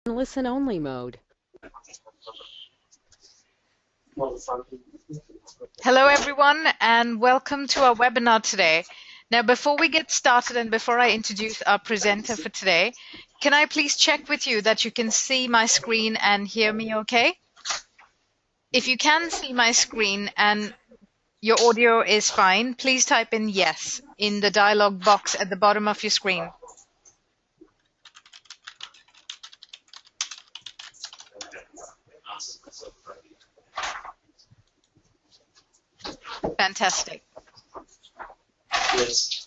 Listen-only mode. Hello everyone and welcome to our webinar today. Now before we get started and before I introduce our presenter for today, can I please check with you that you can see my screen and hear me okay? If you can see my screen and your audio is fine, please type in yes in the dialog box at the bottom of your screen. Fantastic. Yes,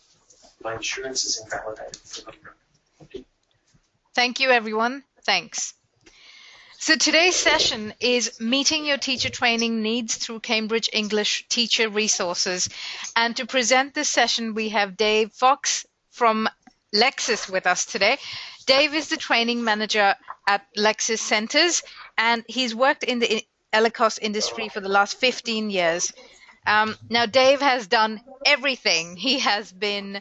my insurance is invalidated. Thank you, everyone. Thanks. So today's session is meeting your teacher training needs through Cambridge English teacher resources. And to present this session, we have Dave Fox from Lexis with us today. Dave is the training manager at Lexis Centres, and he's worked in the ELICOS industry for the last 15 years. Now, Dave has done everything. He has been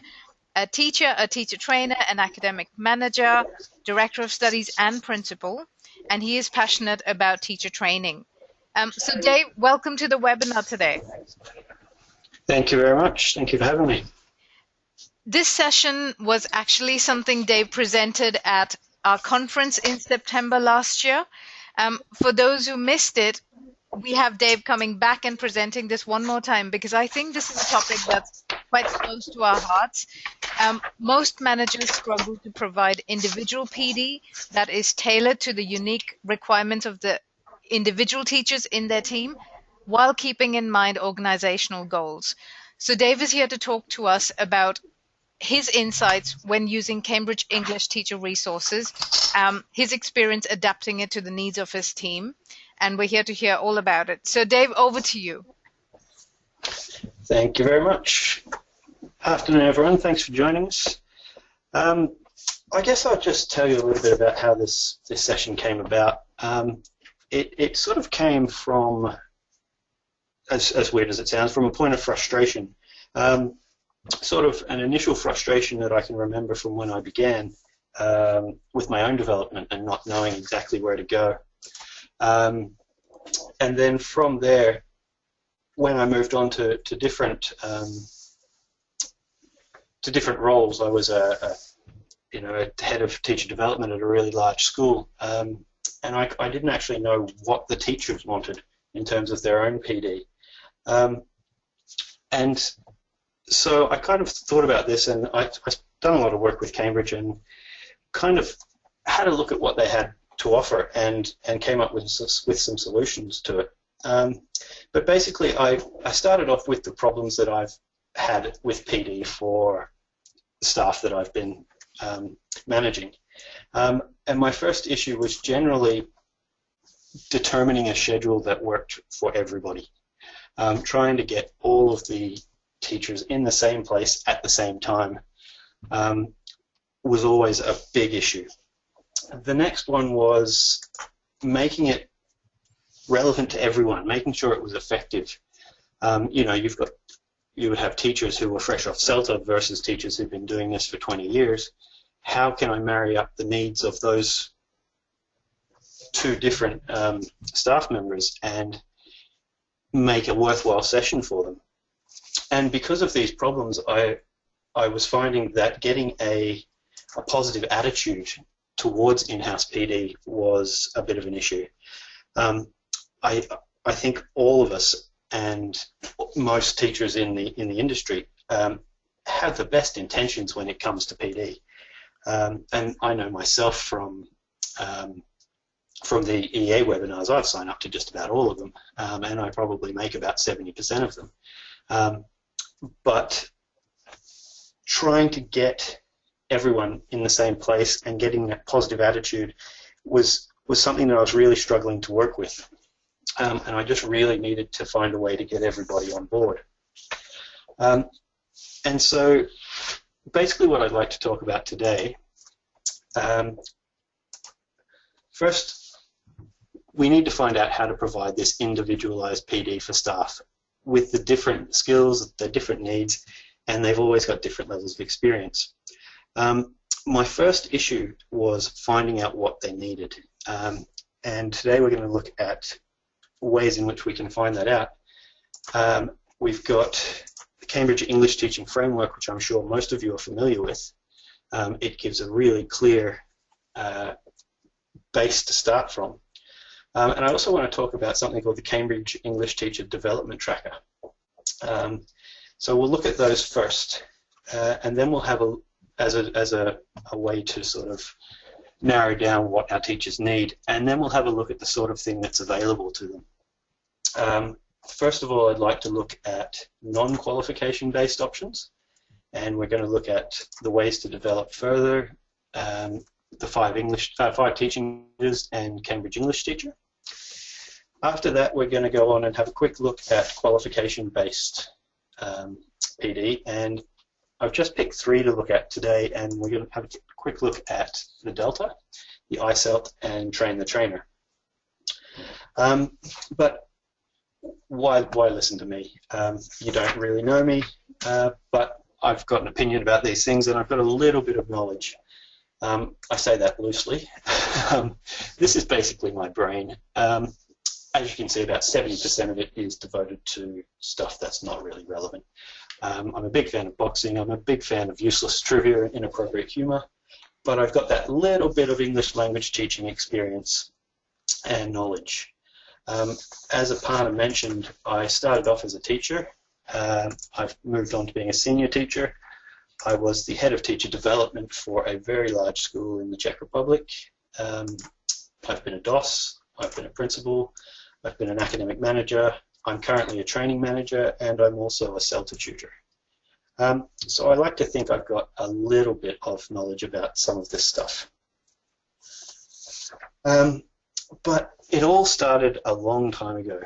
a teacher trainer, an academic manager, director of studies, and principal, and he is passionate about teacher training. So, Dave, welcome to the webinar today. Thank you very much. Thank you for having me. This session was actually something Dave presented at our conference in September last year. For those who missed it, we have Dave coming back and presenting this one more time because I think this is a topic that's quite close to our hearts. Most managers struggle to provide individual PD that is tailored to the unique requirements of the individual teachers in their team while keeping in mind organizational goals. So Dave is here to talk to us about his insights when using Cambridge English teacher resources, his experience adapting it to the needs of his team, and we're here to hear all about it. So Dave, over to you. Thank you very much. Afternoon, everyone. Thanks for joining us. I guess I'll just tell you a little bit about how this session came about. It sort of came from, as weird as it sounds, from a point of frustration. Sort of an initial frustration that I can remember from when I began with my own development and not knowing exactly where to go. And then from there, when I moved on to different roles, I was a head of teacher development at a really large school, and I didn't actually know what the teachers wanted in terms of their own PD, and so I kind of thought about this, and I've done a lot of work with Cambridge and kind of had a look at what they had to offer and came up with some solutions to it. But basically, I started off with the problems that I've had with PD for staff that I've been managing. And my first issue was generally determining a schedule that worked for everybody. Trying to get all of the teachers in the same place at the same time was always a big issue. The next one was making it relevant to everyone, making sure it was effective. You would have teachers who were fresh off CELTA versus teachers who've been doing this for 20 years. How can I marry up the needs of those two different staff members and make a worthwhile session for them? And because of these problems, I was finding that getting a positive attitude towards in-house PD was a bit of an issue. I think all of us and most teachers in the industry have the best intentions when it comes to PD, and I know myself from the EA webinars, I've signed up to just about all of them, and I probably make about 70% of them. But trying to get everyone in the same place and getting that positive attitude was something that I was really struggling to work with. And I just really needed to find a way to get everybody on board. And so basically what I'd like to talk about today, first, we need to find out how to provide this individualized PD for staff with the different skills, the different needs, and they've always got different levels of experience. my first issue was finding out what they needed. And today we're going to look at ways in which we can find that out. We've got the Cambridge English Teaching Framework, which I'm sure most of you are familiar with. It gives a really clear base to start from. And I also want to talk about something called the Cambridge English Teacher Development Tracker. So we'll look at those first, and then we'll have as a way to sort of narrow down what our teachers need, and then we'll have a look at the sort of thing that's available to them. First of all, I'd like to look at non-qualification based options, and we're going to look at the ways to develop further the five teaching leaders and Cambridge English Teacher. After that, we're going to go on and have a quick look at qualification based PD, and I've just picked 3 to look at today, and we're going to have a quick look at the Delta, the ICELT, and Train the Trainer. But why listen to me? You don't really know me, but I've got an opinion about these things, and I've got a little bit of knowledge. I say that loosely. This is basically my brain. As you can see, about 70% of it is devoted to stuff that's not really relevant. I'm a big fan of boxing. I'm a big fan of useless trivia and inappropriate humour. But I've got that little bit of English language teaching experience and knowledge. As Aparna mentioned, I started off as a teacher. I've moved on to being a senior teacher. I was the head of teacher development for a very large school in the Czech Republic. I've been a DOS. I've been a principal. I've been an academic manager. I'm currently a training manager, and I'm also a CELTA tutor. So I like to think I've got a little bit of knowledge about some of this stuff. But it all started a long time ago.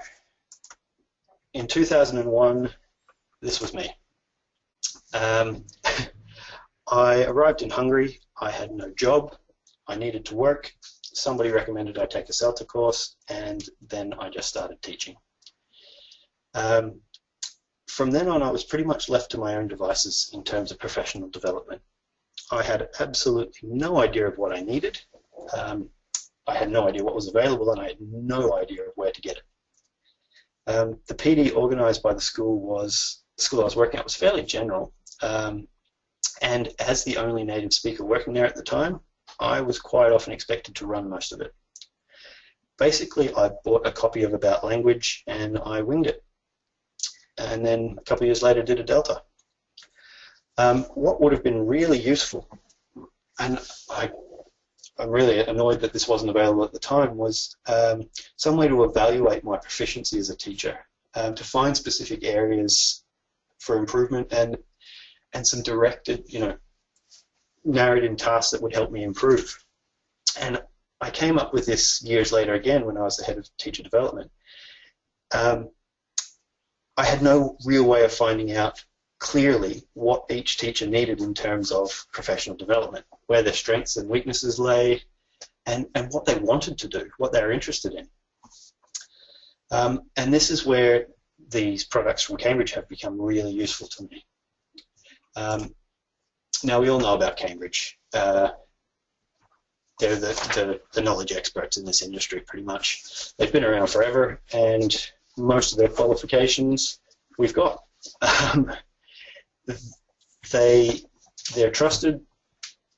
In 2001, this was me. I arrived in Hungary. I had no job. I needed to work. Somebody recommended I take a CELTA course, and then I just started teaching. From then on, I was pretty much left to my own devices in terms of professional development. I had absolutely no idea of what I needed. I had no idea what was available, and I had no idea of where to get it. The PD organised by the school I was working at was fairly general, and as the only native speaker working there at the time, I was quite often expected to run most of it. Basically, I bought a copy of About Language and I winged it. And then a couple of years later did a Delta. What would have been really useful, and I'm really annoyed that this wasn't available at the time, was some way to evaluate my proficiency as a teacher, to find specific areas for improvement and some directed, narrowed in tasks that would help me improve. And I came up with this years later again when I was the head of teacher development. I had no real way of finding out clearly what each teacher needed in terms of professional development, where their strengths and weaknesses lay, and what they wanted to do, what they were interested in. And this is where these products from Cambridge have become really useful to me. Now, we all know about Cambridge. They're the knowledge experts in this industry, pretty much. They've been around forever, and most of their qualifications we've got. They're trusted,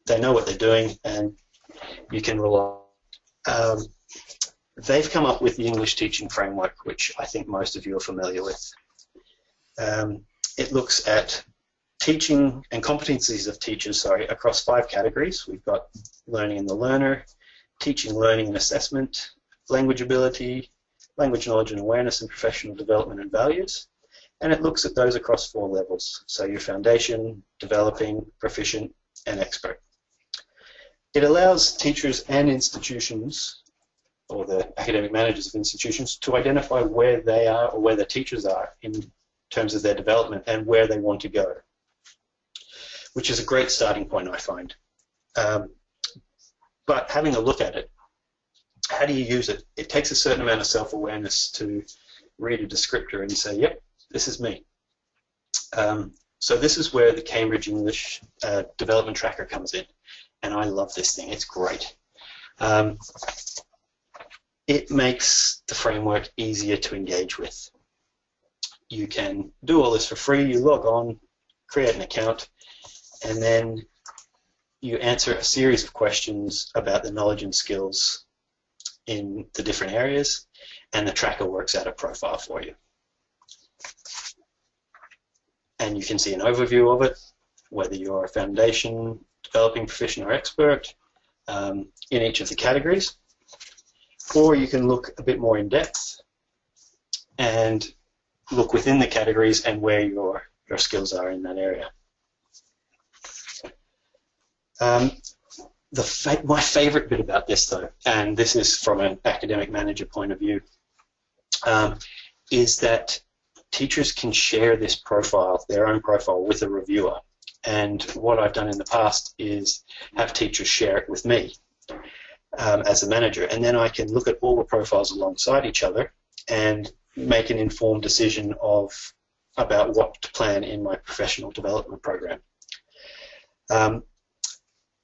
they know what they're doing, and you can rely. They've come up with the English Teaching Framework, which I think most of you are familiar with. It looks at teaching and competencies of teachers, across 5 categories. We've got learning and the learner, teaching, learning and assessment, language ability, language knowledge and awareness, and professional development and values. And it looks at those across 4 levels. So your foundation, developing, proficient, and expert. It allows teachers and institutions, or the academic managers of institutions, to identify where they are or where their teachers are in terms of their development and where they want to go, which is a great starting point, I find. But having a look at it, how do you use it? It takes a certain amount of self-awareness to read a descriptor and say, yep, this is me. So this is where the Cambridge English Development Tracker comes in. and I love this thing. It's great. It makes the framework easier to engage with. You can do all this for free. You log on, create an account, and then you answer a series of questions about the knowledge and skills in the different areas, and the tracker works out a profile for you. And you can see an overview of it, whether you're a foundation, developing, proficient, or expert in each of the categories. Or you can look a bit more in depth and look within the categories and where your skills are in that area. My favorite bit about this, though, and this is from an academic manager point of view, is that teachers can share this profile, their own profile, with a reviewer. And what I've done in the past is have teachers share it with me as a manager, and then I can look at all the profiles alongside each other and make an informed decision about what to plan in my professional development program.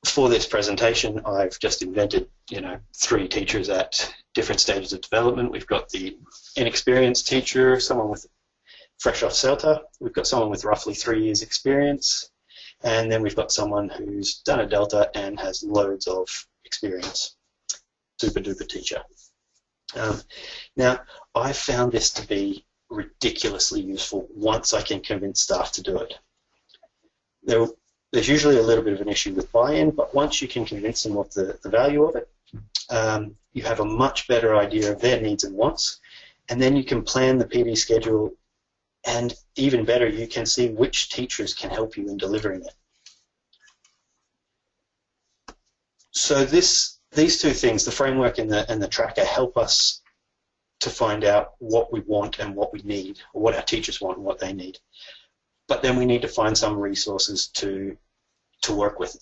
For this presentation, I've just invented, 3 teachers at different stages of development. We've got the inexperienced teacher, someone with fresh off CELTA. We've got someone with roughly 3 years experience, and then we've got someone who's done a Delta and has loads of experience. Super duper teacher. Now, I found this to be ridiculously useful once I can convince staff to do it. There's usually a little bit of an issue with buy-in, but once you can convince them of the value of it, you have a much better idea of their needs and wants, and then you can plan the PD schedule, and even better, you can see which teachers can help you in delivering it. So these 2 things, the framework and the tracker, help us to find out what we want and what we need, or what our teachers want and what they need. But then we need to find some resources to work with.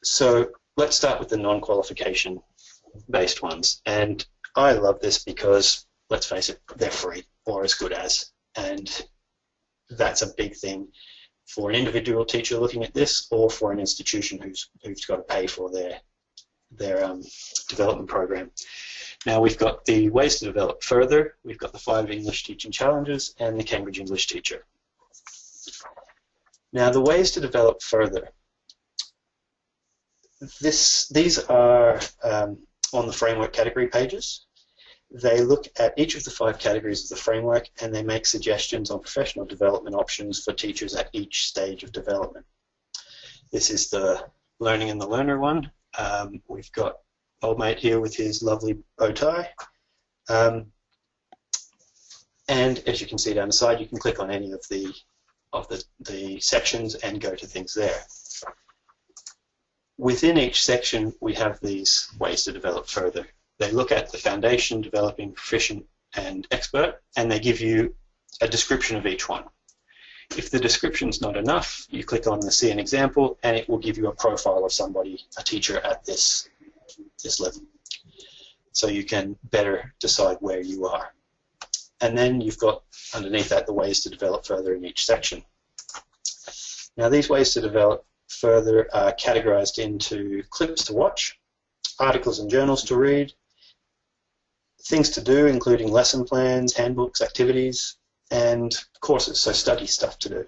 So let's start with the non-qualification based ones. And I love this because, let's face it, they're free or as good as. And that's a big thing for an individual teacher looking at this, or for an institution who's got to pay for their development program. Now we've got the ways to develop further, we've got the 5 English teaching challenges, and the Cambridge English teacher. Now the ways to develop further, these are on the framework category pages. They look at each of the 5 categories of the framework, and they make suggestions on professional development options for teachers at each stage of development. This is the learning and the learner one. We've got old mate here with his lovely bow tie. And as you can see down the side, you can click on any of the sections and go to things there. Within each section, we have these ways to develop further. They look at the foundation, developing, proficient, and expert, and they give you a description of each one. If the description's not enough, you click on the See an Example, and it will give you a profile of somebody, a teacher at this level. So you can better decide where you are. And then you've got underneath that the ways to develop further in each section. Now these ways to develop further are categorized into clips to watch, articles and journals to read, things to do including lesson plans, handbooks, activities, and courses, so study stuff to do.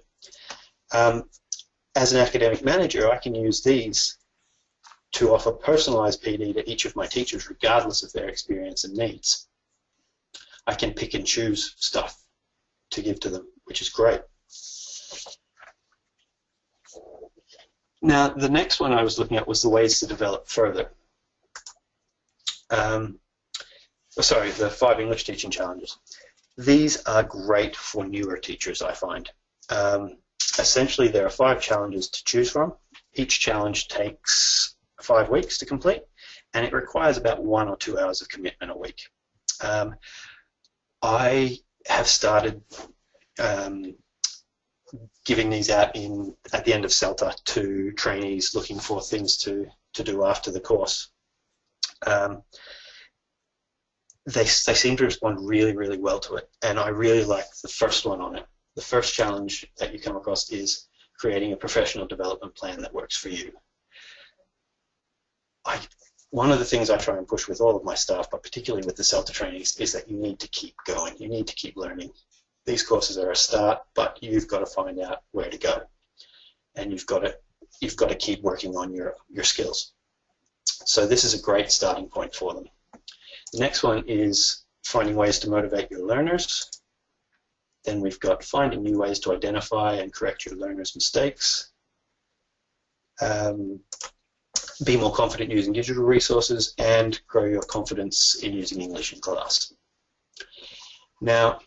As an academic manager, I can use these to offer personalized PD to each of my teachers regardless of their experience and needs. I can pick and choose stuff to give to them, which is great. Now, the next one I was looking at was the ways to develop further. Sorry, the 5 English teaching challenges. These are great for newer teachers, I find. Essentially, there are 5 challenges to choose from. Each challenge takes 5 weeks to complete, and it requires about 1 or 2 hours of commitment a week. I have started giving these out at the end of CELTA to trainees looking for things to do after the course. They seem to respond really, really well to it, and I really like the first one on it. The first challenge that you come across is creating a professional development plan that works for you. One of the things I try and push with all of my staff, but particularly with the CELTA trainees, is that you need to keep going. You need to keep learning. These courses are a start, but you've got to find out where to go, and you've got to keep working on your skills. So this is a great starting point for them. The next one is finding ways to motivate your learners. Then we've got finding new ways to identify and correct your learners' mistakes. Be more confident using digital resources, and grow your confidence in using English in class. Now,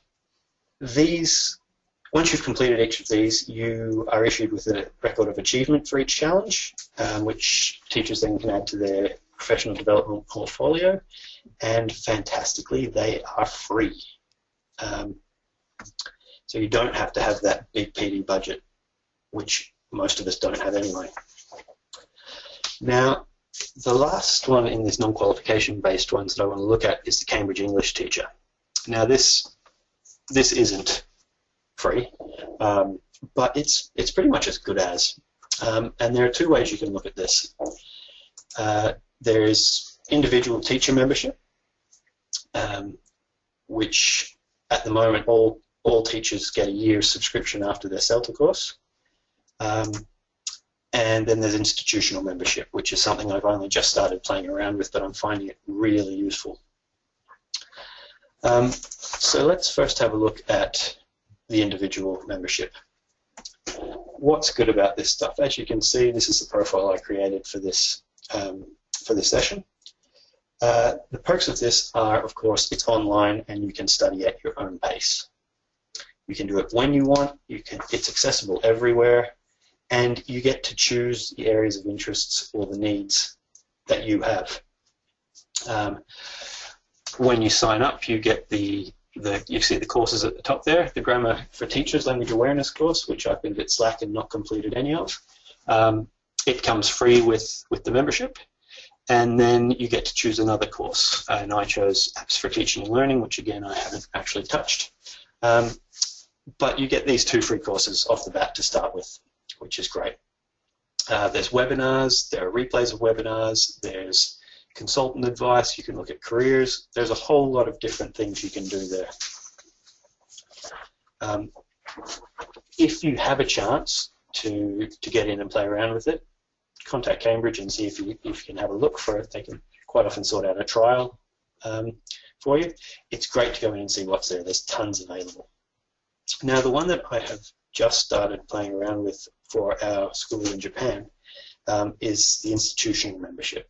once you've completed each of these, you are issued with a record of achievement for each challenge, which teachers then can add to their professional development portfolio, and fantastically, they are free. So you don't have to have that big PD budget, which most of us don't have anyway. Now, the last one in this non-qualification based ones that I want to look at is the Cambridge English Teacher. Now, this isn't free, but it's pretty much as good as. And there are two ways you can look at this. There's individual teacher membership, which at the moment all teachers get a year's subscription after their CELTA course. And then there's institutional membership, which is something I've only just started playing around with, but I'm finding it really useful. So let's first have a look at the individual membership. What's good about this stuff? As you can see, this is the profile I created for this session. The perks of this are, of course, it's online and you can study at your own pace. You can do it when you want. It's accessible everywhere. And you get to choose the areas of interests or the needs that you have. When you sign up, you get you see the courses at the top there, the Grammar for Teachers Language Awareness course, which I've been a bit slack and not completed any of. It comes free with the membership. And then you get to choose another course. And I chose Apps for Teaching and Learning, which again I haven't actually touched. But you get these two free courses off the bat to start with, which is great. There's webinars, there are replays of webinars, there's consultant advice, you can look at careers, there's a whole lot of different things you can do there. If you have a chance to get in and play around with it, contact Cambridge and see if you can have a look for it. They can quite often sort out a trial for you. It's great to go in and see what's there. There's tons available. Now, the one that I have just started playing around with for our school in Japan is the institutional membership.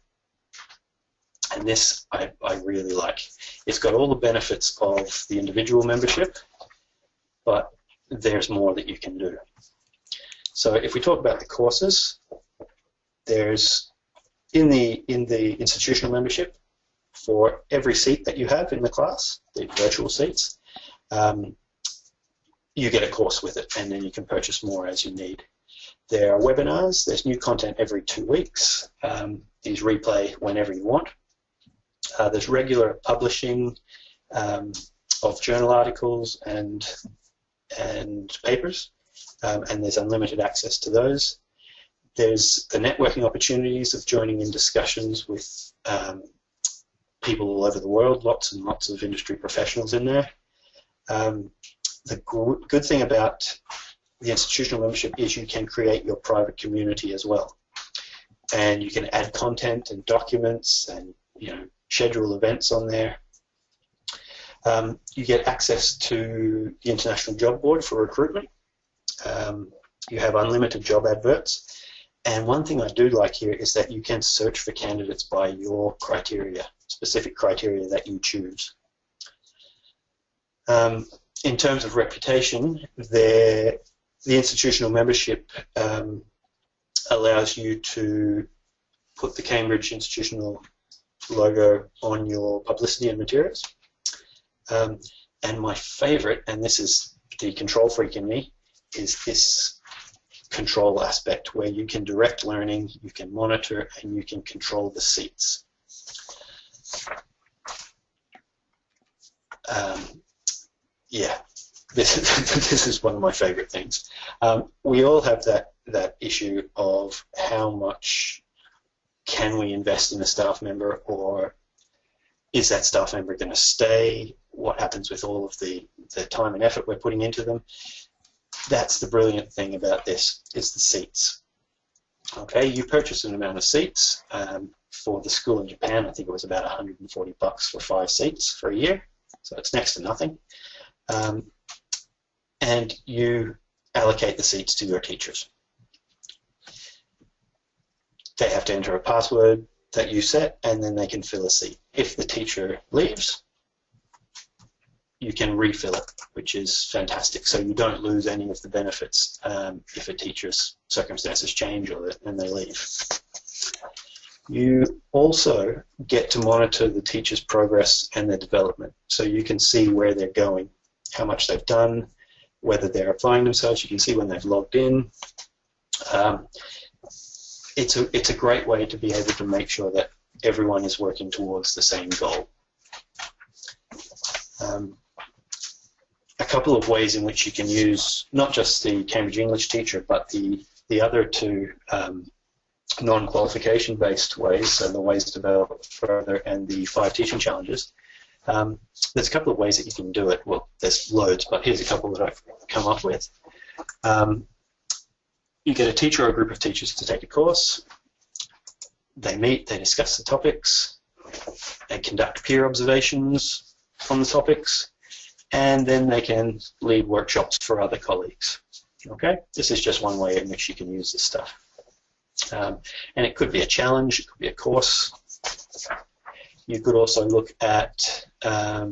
And this I really like. It's got all the benefits of the individual membership, but there's more that you can do. So if we talk about the courses, there's in the institutional membership, for every seat that you have in the class, the virtual seats, you get a course with it, and then you can purchase more as you need. There are webinars. There's new content every 2 weeks. These replay whenever you want. There's regular publishing of journal articles and papers, and there's unlimited access to those. There's the networking opportunities of joining in discussions with people all over the world, lots and lots of industry professionals in there. The good thing about the institutional membership is you can create your private community as well. And you can add content and documents and schedule events on there. You get access to the International Job Board for recruitment. You have unlimited job adverts. And one thing I do like here is that you can search for candidates by your criteria, specific criteria that you choose. In terms of reputation, the institutional membership allows you to put the Cambridge institutional logo on your publicity and materials. And my favorite, and this is the control freak in me, is this control aspect where you can direct learning, you can monitor, and you can control the seats. Yeah, this is one of my favourite things. We all have that issue of how much can we invest in a staff member, or is that staff member going to stay? What happens with all of the time and effort we're putting into them? That's the brilliant thing about this, is the seats. Okay, you purchase an amount of seats. For the school in Japan, I think it was about $140 for 5 seats for a year, so it's next to nothing. And you allocate the seats to your teachers. They have to enter a password that you set, and then they can fill a seat. If the teacher leaves, you can refill it, which is fantastic. So you don't lose any of the benefits if a teacher's circumstances change and they leave. You also get to monitor the teacher's progress and their development. So you can see where they're going, how much they've done, whether they're applying themselves. You can see when they've logged in. It's a great way to be able to make sure that everyone is working towards the same goal. A couple of ways in which you can use not just the Cambridge English teacher, but the other two non-qualification based ways, so the ways to develop further and the 5 teaching challenges. There's a couple of ways that you can do it. Well, there's loads, but here's a couple that I've come up with. You get a teacher or a group of teachers to take a course. They meet, they discuss the topics, they conduct peer observations on the topics, and then they can lead workshops for other colleagues. Okay, this is just one way in which you can use this stuff. And it could be a challenge, it could be a course. You could also look at a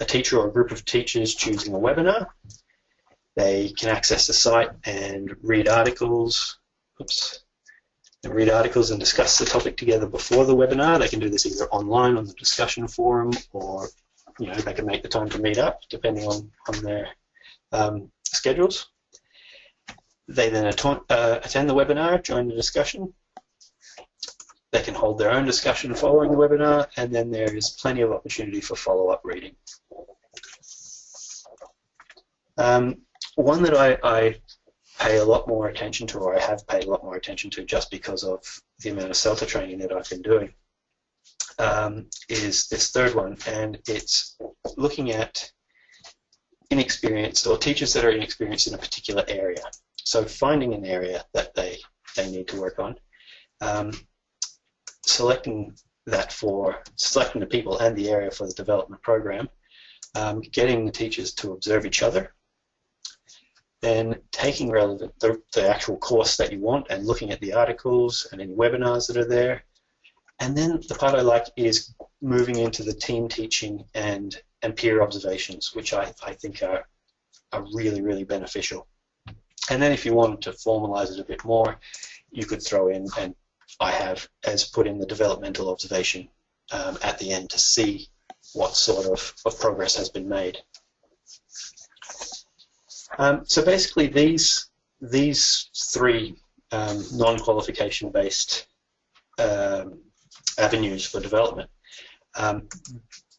teacher or a group of teachers choosing a webinar. They can access the site and read articles. And read articles and discuss the topic together before the webinar. They can do this either online on the discussion forum, or they can make the time to meet up depending on their schedules. They then attend the webinar, join the discussion. They can hold their own discussion following the webinar, and then there is plenty of opportunity for follow-up reading. One that I pay a lot more attention to, or I have paid a lot more attention to just because of the amount of CELTA training that I've been doing, is this third one, and it's looking at inexperienced, or teachers that are inexperienced in a particular area. So finding an area that they need to work on, selecting the people and the area for the development program, getting the teachers to observe each other, then taking the actual course that you want and looking at the articles and any webinars that are there. And then the part I like is moving into the team teaching and peer observations, which I think are really, really beneficial. And then if you wanted to formalize it a bit more, you could throw in, and I have put in the developmental observation at the end to see what sort of progress has been made. So basically these 3 non-qualification based avenues for development,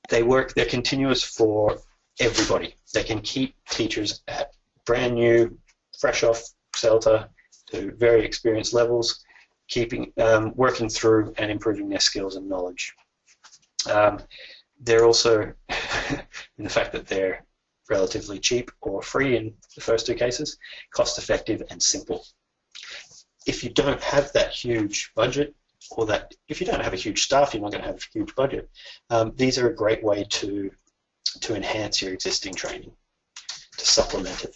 they're continuous for everybody. They can keep teachers at brand new, fresh off CELTA to very experienced levels, working through and improving their skills and knowledge. They're also, in the fact that they're relatively cheap or free in the first 2 cases, cost effective and simple. If you don't have that huge budget, or that if you don't have a huge staff, you're not going to have a huge budget, these are a great way to enhance your existing training, to supplement it.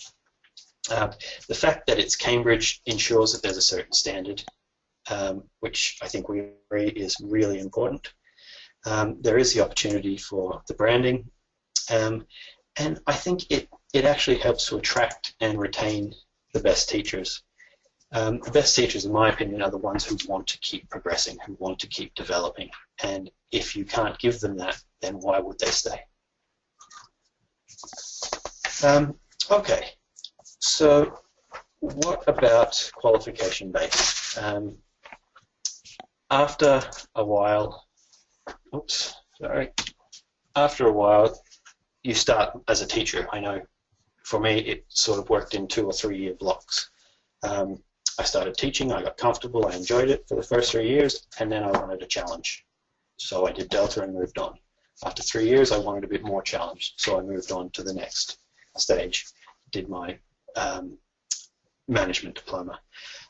The fact that it's Cambridge ensures that there's a certain standard, which I think we agree is really important. There is the opportunity for the branding, and I think it actually helps to attract and retain the best teachers. The best teachers, in my opinion, are the ones who want to keep progressing, who want to keep developing. And if you can't give them that, then why would they stay? Okay, so what about qualification based? After a while, you start as a teacher. I know for me it sort of worked in 2 or 3 year blocks. I started teaching, I got comfortable, I enjoyed it for the first 3 years, and then I wanted a challenge. So I did Delta and moved on. After 3 years, I wanted a bit more challenge, so I moved on to the next stage, did my management diploma.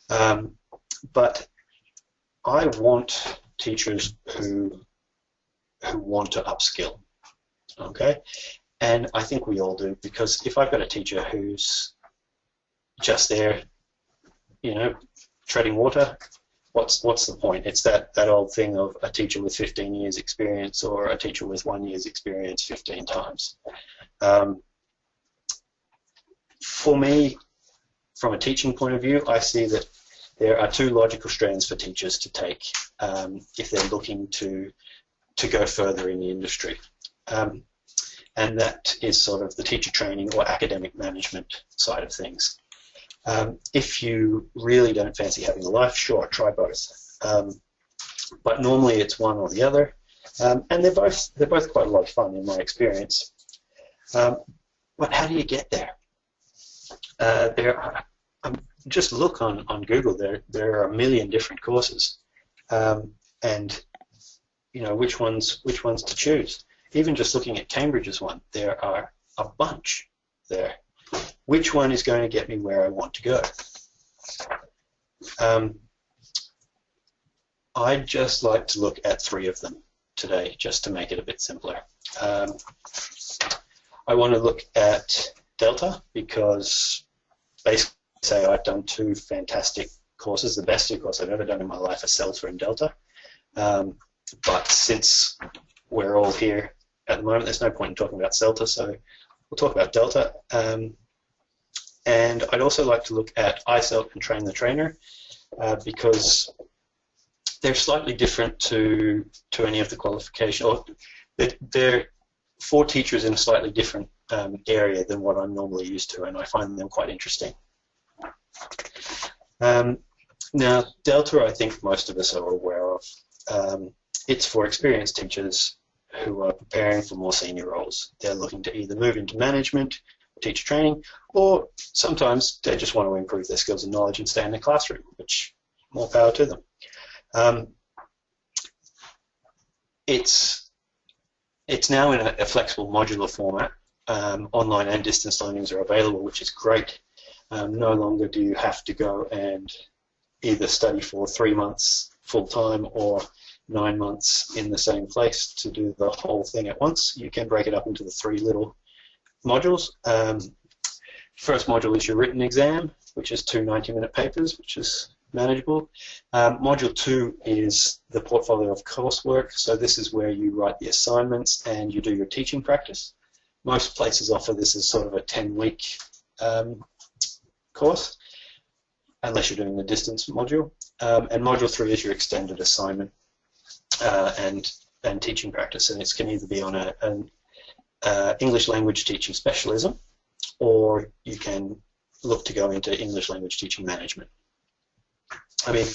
But I want teachers who want to upskill, okay? And I think we all do, because if I've got a teacher who's just there, you know, treading water, what's the point? It's that old thing of a teacher with 15 years experience or a teacher with 1 year's experience 15 times. For me, from a teaching point of view, I see that there are 2 logical strands for teachers to take if they're looking to go further in the industry. And that is sort of the teacher training or academic management side of things. If you really don't fancy having a life, sure, try both. But normally it's one or the other, and they're both quite a lot of fun in my experience. But how do you get there? Just look on Google. There are a million different courses, and you know which ones to choose. Even just looking at Cambridge's one, there are a bunch there. Which one is going to get me where I want to go? I'd just like to look at 3 of them today, just to make it a bit simpler. I want to look at Delta because basically say I've done 2 fantastic courses. The best 2 courses I've ever done in my life are CELTA and Delta. But since we're all here at the moment, there's no point in talking about CELTA, so we'll talk about Delta. And I'd also like to look at ICELT and Train the Trainer because they're slightly different to any of the qualification, or they're for teachers in a slightly different area than what I'm normally used to, and I find them quite interesting. Now, Delta, I think most of us are aware of. It's for experienced teachers who are preparing for more senior roles. They're looking to either move into management, teacher training, or sometimes they just want to improve their skills and knowledge and stay in the classroom, which more power to them. It's now in a flexible modular format. Online and distance learnings are available, which is great. No longer do you have to go and either study for 3 months full-time or 9 months in the same place to do the whole thing at once. You can break it up into the 3 little modules. First module is your written exam, which is 2 90-minute papers, which is manageable. Module 2 is the portfolio of coursework. So this is where you write the assignments and you do your teaching practice. Most places offer this as sort of a 10-week course, unless you're doing the distance module. And module 3 is your extended assignment and teaching practice, and it can either be on an English language teaching specialism, or you can look to go into English language teaching management. I mean,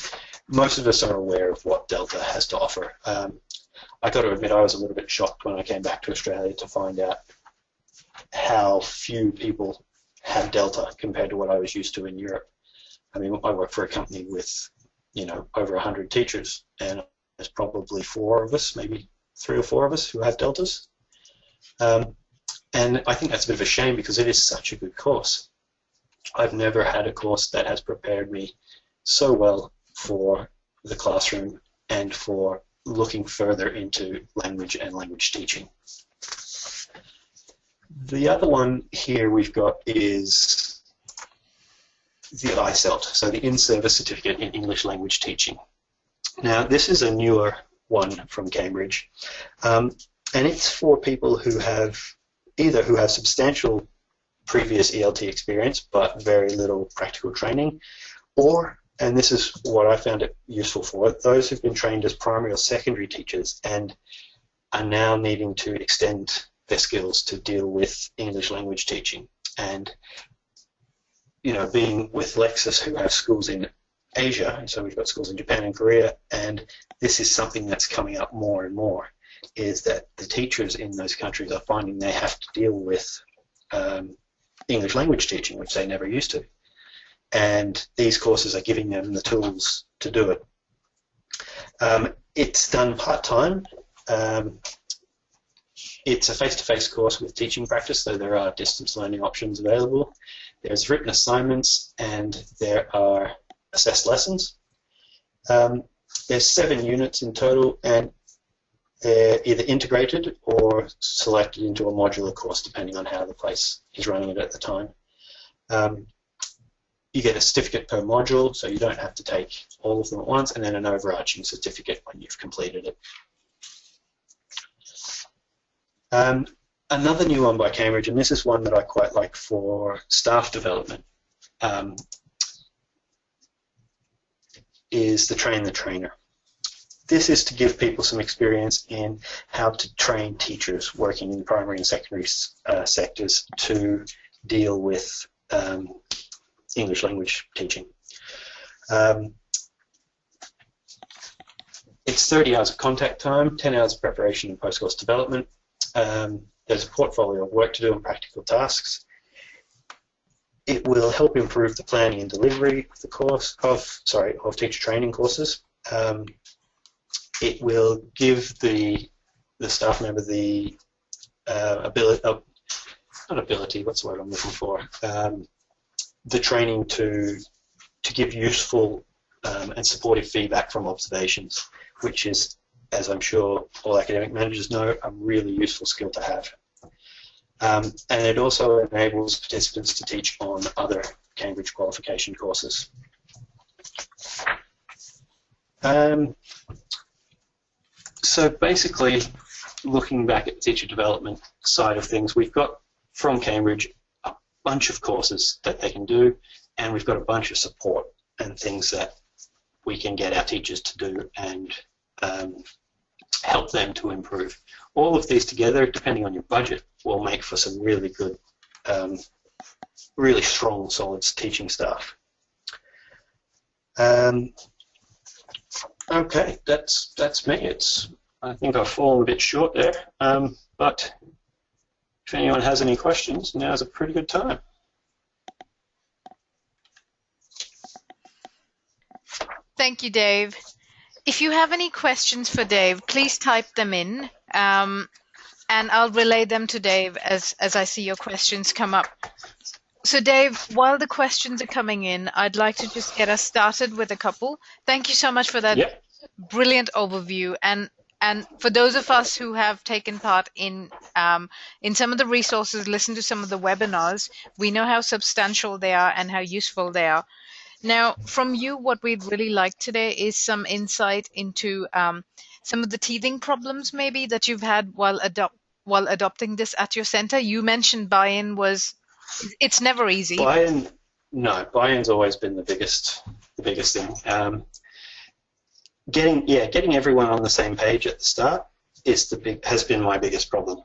most of us are aware of what Delta has to offer. I got to admit, I was a little bit shocked when I came back to Australia to find out how few people have Delta compared to what I was used to in Europe. I mean, I work for a company with, you know, over 100 teachers, and there's probably 4 of us, maybe 3 or 4 of us who have Deltas. And I think that's a bit of a shame because it is such a good course. I've never had a course that has prepared me so well for the classroom and for looking further into language and language teaching. The other one here we've got is the ICELT, so the In-Service Certificate in English Language Teaching. Now, this is a newer one from Cambridge, and it's for people who have either substantial previous ELT experience but very little practical training, or, and this is what I found it useful for, those who've been trained as primary or secondary teachers and are now needing to extend their skills to deal with English language teaching. And, you know, being with Lexis, who have schools in Asia, so we've got schools in Japan and Korea, and this is something that's coming up more and more. is that the teachers in those countries are finding they have to deal with English language teaching, which they never used to. And these courses are giving them the tools to do it. It's done part-time. It's a face-to-face course with teaching practice, so there are distance learning options available. There's written assignments and there are assessed lessons. There's 7 units in total, and they're either integrated or selected into a modular course depending on how the place is running it at the time. You get a certificate per module, so you don't have to take all of them at once, and then an overarching certificate when you've completed it. Another new one by Cambridge, and this is one that I quite like for staff development, is the Train the Trainer. This is to give people some experience in how to train teachers working in primary and secondary sectors to deal with English language teaching. It's 30 hours of contact time, 10 hours of preparation and post-course development. There's a portfolio of work to do and practical tasks. It will help improve the planning and delivery of the course of teacher training courses. It will give the staff member the the training to give useful and supportive feedback from observations, which is, as I'm sure all academic managers know, a really useful skill to have. And it also enables participants to teach on other Cambridge qualification courses. So basically, looking back at the teacher development side of things, we've got from Cambridge a bunch of courses that they can do, and we've got a bunch of support and things that we can get our teachers to do and help them to improve. All of these together, depending on your budget, will make for some really good, really strong, solid teaching staff. Okay, that's me. I think I've fallen a bit short there, but if anyone has any questions, now's a pretty good time. Thank you, Dave. If you have any questions for Dave, please type them in, and I'll relay them to Dave as I see your questions come up. So Dave, while the questions are coming in, I'd like to just get us started with a couple. Thank you so much for that brilliant overview. And for those of us who have taken part in some of the resources, listened to some of the webinars, we know how substantial they are and how useful they are. Now, from you, what we'd really like today is some insight into some of the teething problems maybe that you've had while adopting this at your center. You mentioned buy-in it's never easy. Buy-in's always been the biggest thing. Getting everyone on the same page at the start has been my biggest problem.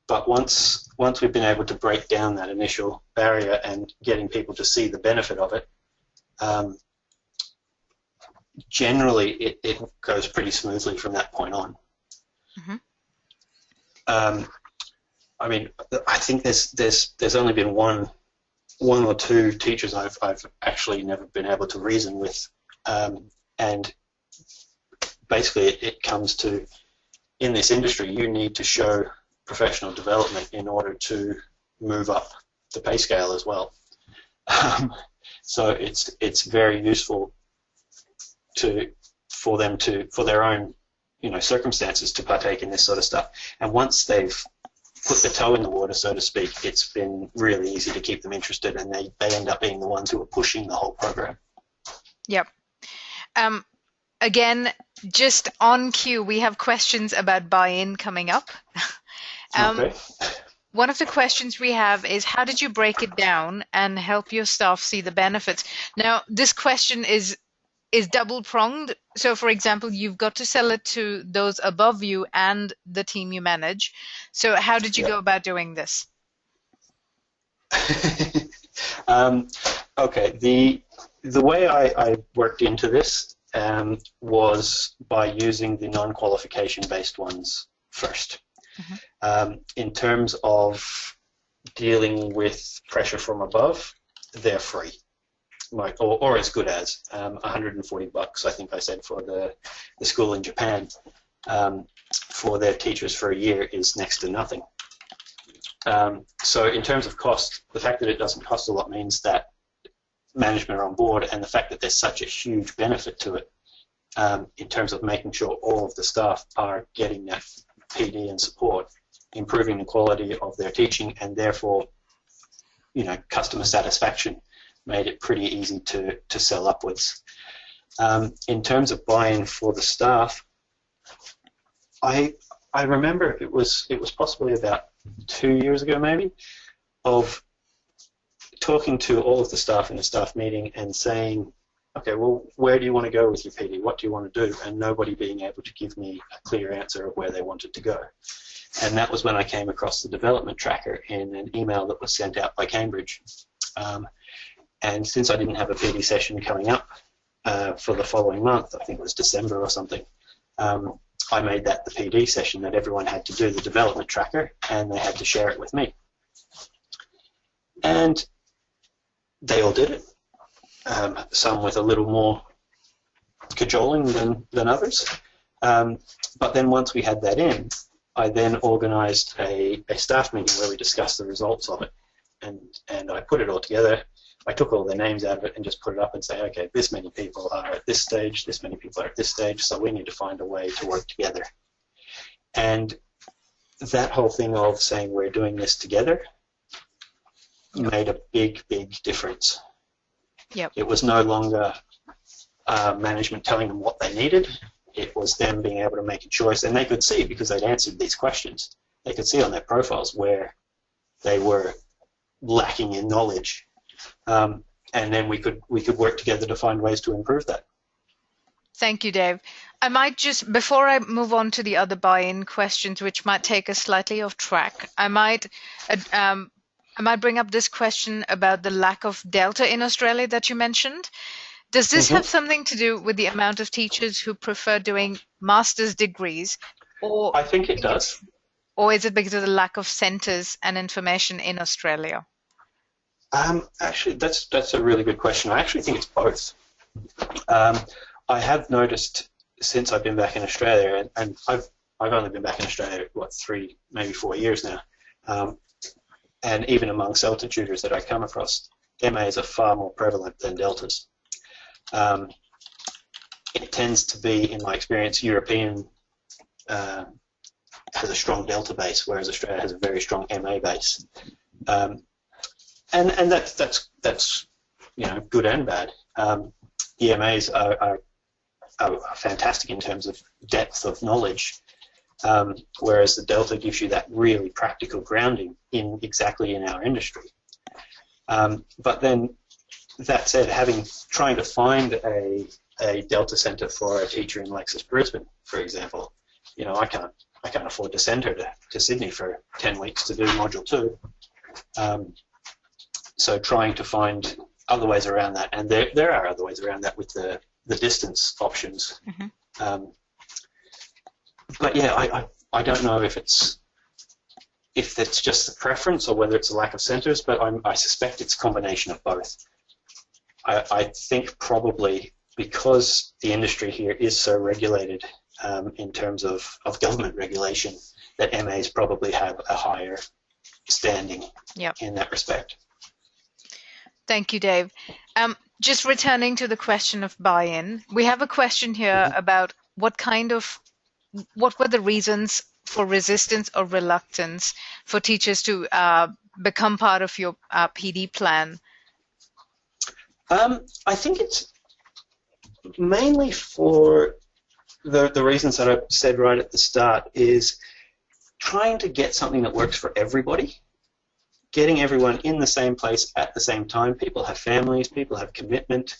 But once we've been able to break down that initial barrier and getting people to see the benefit of it, generally it goes pretty smoothly from that point on. Mm-hmm. I mean, I think there's only been one or two teachers I've actually never been able to reason with, and basically it comes to, in this industry, you need to show professional development in order to move up the pay scale as well. So it's very useful for their own circumstances to partake in this sort of stuff. And once they've put the toe in the water, so to speak, it's been really easy to keep them interested, and they end up being the ones who are pushing the whole program. Yep. Again, just on cue, we have questions about buy-in coming up. Okay. One of the questions we have is, how did you break it down and help your staff see the benefits? Now, this question is double-pronged. So, for example, you've got to sell it to those above you and the team you manage. So how did you go about doing this? Okay, the way I worked into this was by using the non-qualification based ones first. In terms of dealing with pressure from above, they're free, or as good as $140. I think I said for the school in Japan for their teachers for a year is next to nothing. So in terms of cost, the fact that it doesn't cost a lot means that management are on board, and the fact that there's such a huge benefit to it in terms of making sure all of the staff are getting that PD and support, improving the quality of their teaching, and therefore, you know, customer satisfaction made it pretty easy to sell upwards. In terms of buy-in for the staff, I remember it was possibly about 2 years ago maybe, of talking to all of the staff in a staff meeting and saying, okay, well, where do you want to go with your PD? What do you want to do? And nobody being able to give me a clear answer of where they wanted to go. And that was when I came across the development tracker in an email that was sent out by Cambridge. And since I didn't have a PD session coming up for the following month, I think it was December or something, I made that the PD session that everyone had to do the development tracker, and they had to share it with me. And they all did it. Some with a little more cajoling than others. But then once we had that in, I then organised a staff meeting where we discussed the results of it. And I put it all together. I took all their names out of it and just put it up and say, okay, this many people are at this stage, this many people are at this stage, so we need to find a way to work together. And that whole thing of saying we're doing this together made a big, big difference. Yep. It was no longer management telling them what they needed. It was them being able to make a choice, and they could see, because they'd answered these questions, they could see on their profiles where they were lacking in knowledge. And then we could work together to find ways to improve that. Thank you, Dave. I might just, before I move on to the other buy-in questions, which might take us slightly off track, I might bring up this question about the lack of Delta in Australia that you mentioned. Does this have something to do with the amount of teachers who prefer doing master's degrees? Or I think it does. Or is it because of the lack of centres and information in Australia? Actually, that's a really good question. I actually think it's both. I have noticed since I've been back in Australia, and I've only been back in Australia, what, 3, maybe 4 years now, and even among CELTA tutors that I come across, MAs are far more prevalent than Deltas. It tends to be, in my experience, European has a strong Delta base, whereas Australia has a very strong MA base. And that's you know, good and bad. EMAs are fantastic in terms of depth of knowledge, whereas the Delta gives you that really practical grounding exactly in our industry. But then, that said, trying to find a Delta centre for a teacher in Lexus Brisbane, for example, you know, I can't afford to send her to Sydney for 10 weeks to do Module 2. So trying to find other ways around that, and there are other ways around that with the distance options. But yeah, I don't know if it's just the preference or whether it's a lack of centres, but I suspect it's a combination of both. I think probably because the industry here is so regulated in terms of government regulation, that MAs probably have a higher standing in that respect. Thank you, Dave. Just returning to the question of buy-in, we have a question here about what were the reasons for resistance or reluctance for teachers to become part of your PD plan? I think it's mainly for the reasons that I said right at the start, is trying to get something that works for everybody. Getting everyone in the same place at the same time. People have families, people have commitment,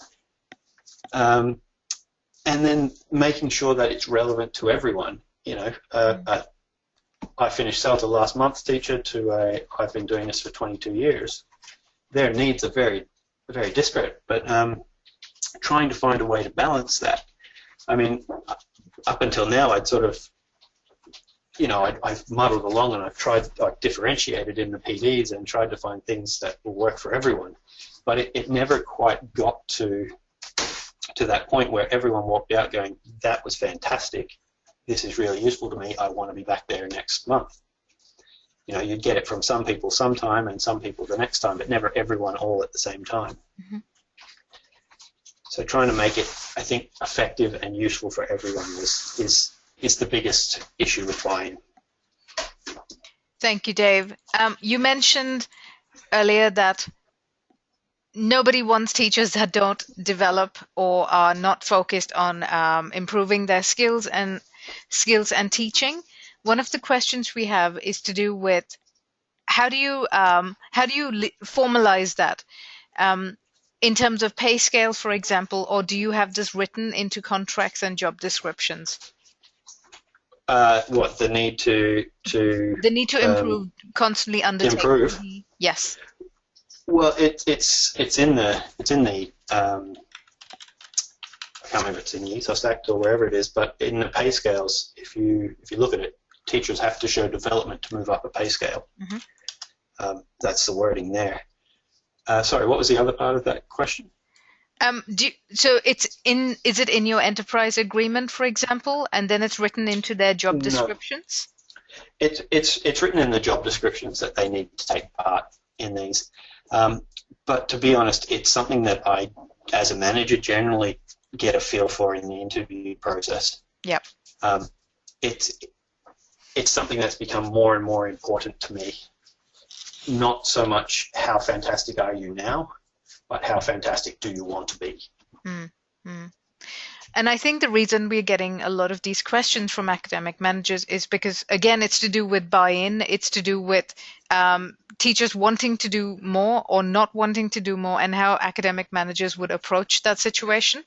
and then making sure that it's relevant to everyone. You know, I finished CELTA last month, teacher, I've been doing this for 22 years. Their needs are very, very disparate, but trying to find a way to balance that. I mean, up until now, I'd sort of, I've muddled along and I've differentiated in the PDs and tried to find things that will work for everyone. But it never quite got to that point where everyone walked out going, that was fantastic. This is really useful to me. I want to be back there next month. You'd get it from some people sometime and some people the next time, but never everyone all at the same time. Mm-hmm. So trying to make it, I think, effective and useful for everyone is the biggest issue with buy-in. Thank you, Dave. You mentioned earlier that nobody wants teachers that don't develop or are not focused on improving their skills and teaching. One of the questions we have is to do with how do you formalize that in terms of pay scales, for example, or do you have this written into contracts and job descriptions? What the need to improve, constantly undertake. Improve. Yes. Well, it's in the I can't remember if it's in the ICELT Act or wherever it is, but in the pay scales, if you look at it, teachers have to show development to move up a pay scale. Mm-hmm. That's the wording there. Sorry, what was the other part of that question? So is it in your enterprise agreement, for example, and then it's written into their job descriptions? No. It's written in the job descriptions that they need to take part in these. But to be honest, it's something that I, as a manager, generally get a feel for in the interview process. Yep. It's something that's become more and more important to me. Not so much how fantastic are you now, but how fantastic do you want to be? Mm-hmm. And I think the reason we're getting a lot of these questions from academic managers is because, again, it's to do with buy-in. It's to do with teachers wanting to do more or not wanting to do more, and how academic managers would approach that situation.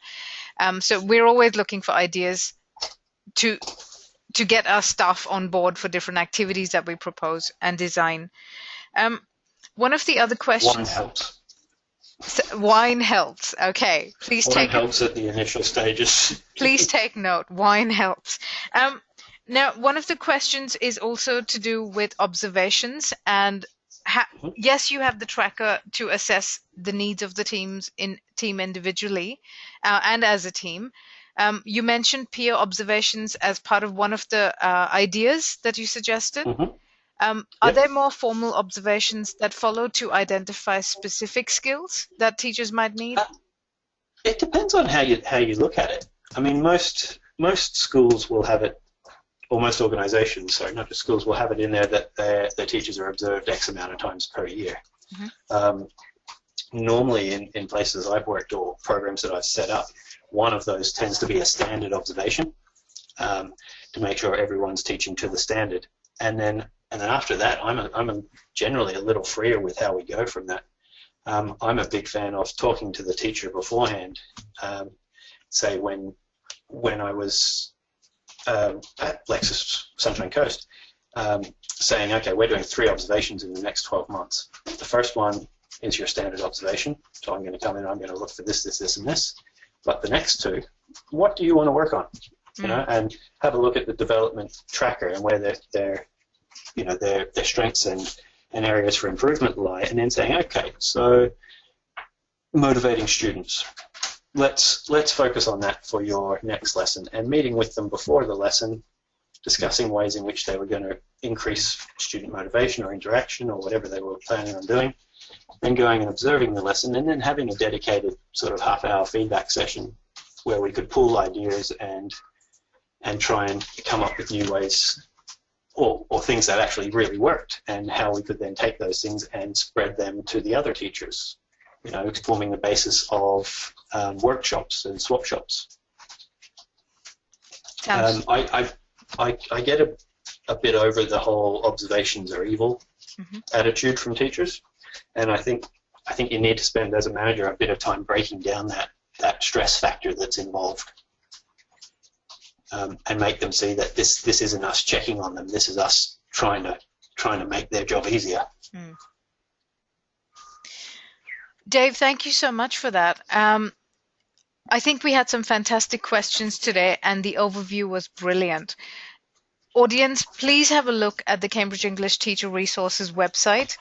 So we're always looking for ideas to get our staff on board for different activities that we propose and design. One of the other questions... Wine helps. Wine helps. Okay, please Wine take. helps at the initial stages. Please take note. Wine helps. Now, one of the questions is also to do with observations, and yes, you have the tracker to assess the needs of the team individually and as a team. You mentioned peer observations as part of one of the ideas that you suggested. Mm-hmm. Are there more formal observations that follow to identify specific skills that teachers might need? It depends on how you look at it. I mean, most schools will have it, or most organisations, sorry, not just schools, will have it in there that their teachers are observed X amount of times per year. Mm-hmm. Normally, in places I've worked or programs that I've set up, one of those tends to be a standard observation to make sure everyone's teaching to the standard, and then after that, I'm generally a little freer with how we go from that. I'm a big fan of talking to the teacher beforehand. Say when I was at Lexus Sunshine Coast, saying, okay, we're doing 3 observations in the next 12 months. The first one is your standard observation, so I'm going to come in, I'm going to look for this, this, this, and this. But the next 2, what do you want to work on? You know, and have a look at the development tracker and where their strengths and areas for improvement lie, and then saying, okay, so motivating students. Let's focus on that for your next lesson, and meeting with them before the lesson, discussing ways in which they were going to increase student motivation or interaction or whatever they were planning on doing, then going and observing the lesson, and then having a dedicated sort of half-hour feedback session where we could pool ideas and try and come up with new ways or things that actually really worked, and how we could then take those things and spread them to the other teachers, forming the basis of workshops and swap shops. I get a bit over the whole observations are evil attitude from teachers, and I think you need to spend, as a manager, a bit of time breaking down that stress factor that's involved. And make them see that this isn't us checking on them. This is us trying to make their job easier. Dave, thank you so much for that. I think we had some fantastic questions today, and the overview was brilliant. Audience, please have a look at the Cambridge English Teacher Resources website.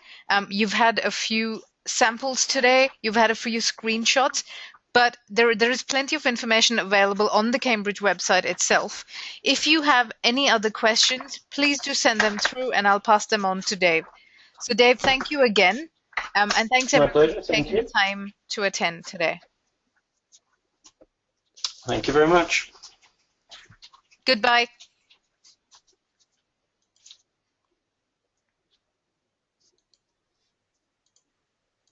You've had a few samples today, you've had a few screenshots, but there is plenty of information available on the Cambridge website itself. If you have any other questions, please do send them through and I'll pass them on to Dave. So Dave, thank you again. And thanks My everyone pleasure. for Thank taking the you. time to attend today. Thank you very much. Goodbye.